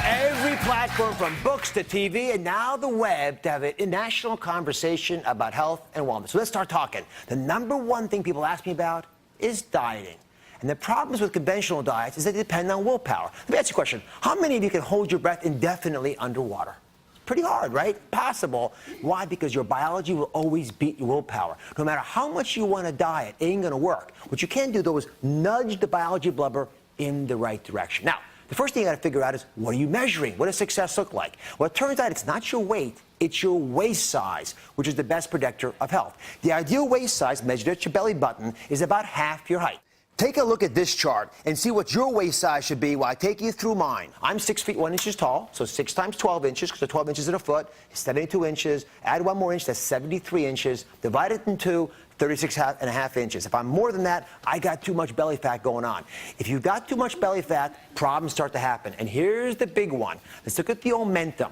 Every platform from books to TV and now the web to have a national conversation about health and wellness. So let's start talking. The number one thing people ask me about is dieting. And the problems with conventional diets is that they depend on willpower. Let me ask you a question. How many of you can hold your breath indefinitely underwater? Pretty hard, right? Possible. Why? Because your biology will always beat your willpower. No matter how much you want to diet, it ain't going to work. What you can do, though, is nudge the biology blubber in the right direction. Now, the first thing you got to figure out is, what are you measuring? What does success look like? Well, it turns out it's not your weight, it's your waist size, which is the best predictor of health. The ideal waist size, measured at your belly button, is about half your height. Take a look at this chart and see what your waist size should be while I take you through mine. I'm 6 feet 1 inches tall, so 6 times 12 inches, because 12 inches in a foot is 72 inches. Add 1 more inch, that's 73 inches. Divide it in 2, 36 and a half inches. If I'm more than that, I got too much belly fat going on. If you've got too much belly fat, problems start to happen. And here's the big one. Let's look at the omentum.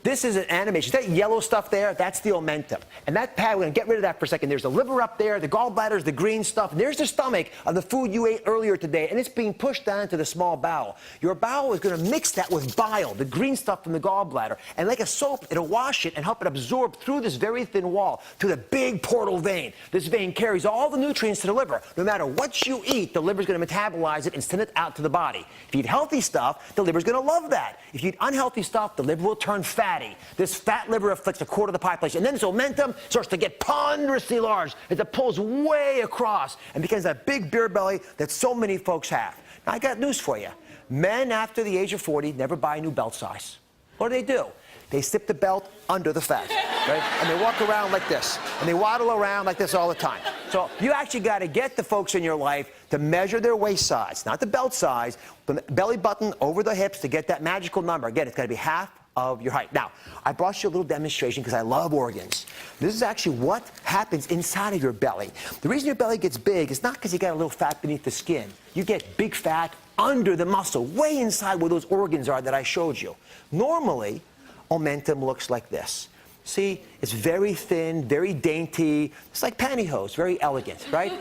This is an animation. That yellow stuff there, that's the omentum. And that pad, we're going to get rid of that for a second. There's the liver up there, the gallbladder is the green stuff. And there's the stomach of the food you ate earlier today, and it's being pushed down into the small bowel. Your bowel is going to mix that with bile, the green stuff from the gallbladder. And like a soap, it'll wash it and help it absorb through this very thin wall to the big portal vein. This vein carries all the nutrients to the liver. No matter what you eat, the liver's going to metabolize it and send it out to the body. If you eat healthy stuff, the liver's going to love that. If you eat unhealthy stuff, the liver will turn fatty. This fat liver afflicts a quarter of the population. And then this omentum starts to get ponderously large as it pulls way across and becomes that big beer belly that so many folks have. Now, I got news for you. Men after the age of 40 never buy a new belt size. What do? They slip the belt under the fat, right? And they walk around like this. And they waddle around like this all the time. So you actually got to get the folks in your life to measure their waist size, not the belt size, the belly button over the hips to get that magical number. Again, it's got to be half of your height. Now, I brought you a little demonstration because I love organs. This is actually what happens inside of your belly. The reason your belly gets big is not because you got a little fat beneath the skin. You get big fat under the muscle, way inside where those organs are that I showed you. Normally, omentum looks like this. See, it's very thin, very dainty. It's like pantyhose, very elegant, right?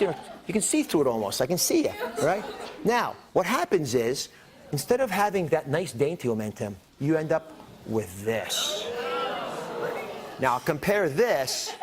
You can see through it almost. I can see it, right? Now, what happens is, instead of having that nice dainty omentum, you end up with this. Now, compare this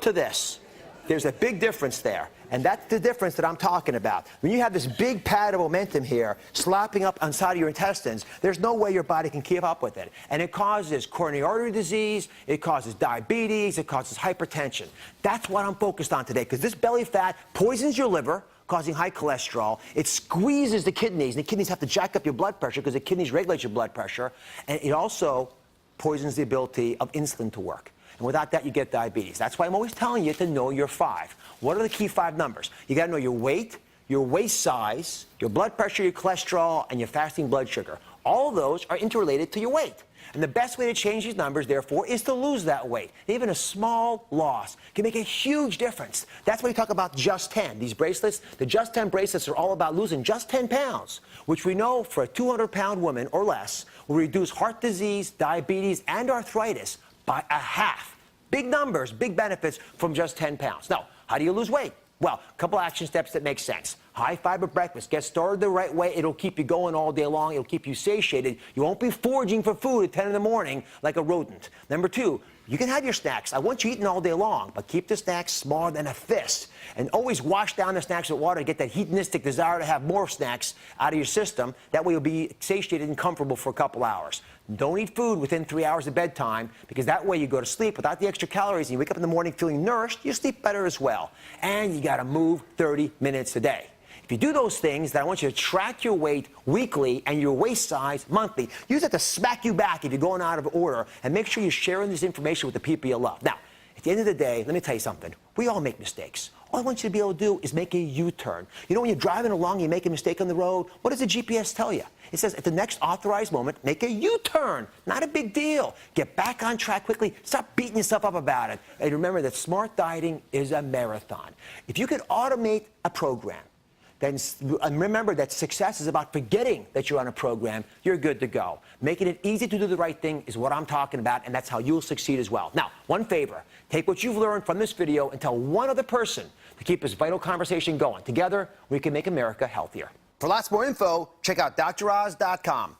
to this. There's a big difference there. And that's the difference that I'm talking about. When you have this big pad of omentum here slapping up inside of your intestines, there's no way your body can keep up with it. And it causes coronary artery disease, it causes diabetes, it causes hypertension. That's what I'm focused on today, because this belly fat poisons your liver, causing high cholesterol. It squeezes the kidneys, and the kidneys have to jack up your blood pressure because the kidneys regulate your blood pressure. And it also poisons the ability of insulin to work. And without that, you get diabetes. That's why I'm always telling you to know your 5. What are the key 5 numbers? You got to know your weight, your waist size, your blood pressure, your cholesterol, and your fasting blood sugar. All of those are interrelated to your weight. And the best way to change these numbers, therefore, is to lose that weight. Even a small loss can make a huge difference. That's why we talk about Just 10. These bracelets, the Just 10 bracelets are all about losing just 10 pounds, which we know for a 200-pound woman or less will reduce heart disease, diabetes, and arthritis by a half. Big numbers, big benefits from just 10 pounds. Now, how do you lose weight? Well, a couple action steps that make sense. High-fiber breakfast. Get started the right way. It'll keep you going all day long. It'll keep you satiated. You won't be foraging for food at 10 in the morning like a rodent. Number 2, you can have your snacks. I want you eating all day long, but keep the snacks smaller than a fist. And always wash down the snacks with water to get that hedonistic desire to have more snacks out of your system. That way you'll be satiated and comfortable for a couple hours. Don't eat food within 3 hours of bedtime, because that way you go to sleep without the extra calories and you wake up in the morning feeling nourished, you sleep better as well. And you got to move 30 minutes a day. If you do those things, then I want you to track your weight weekly and your waist size monthly. Use it to smack you back if you're going out of order, and make sure you're sharing this information with the people you love. Now, at the end of the day, let me tell you something. We all make mistakes. All I want you to be able to do is make a U-turn. You know, when you're driving along, you make a mistake on the road, what does the GPS tell you? It says, at the next authorized moment, make a U-turn. Not a big deal. Get back on track quickly. Stop beating yourself up about it. And remember that smart dieting is a marathon. If you could automate a program, then remember that success is about forgetting that you're on a program. You're good to go. Making it easy to do the right thing is what I'm talking about, and that's how you'll succeed as well. Now, one favor. Take what you've learned from this video and tell one other person to keep this vital conversation going. Together, we can make America healthier. For lots more info, check out DrOz.com.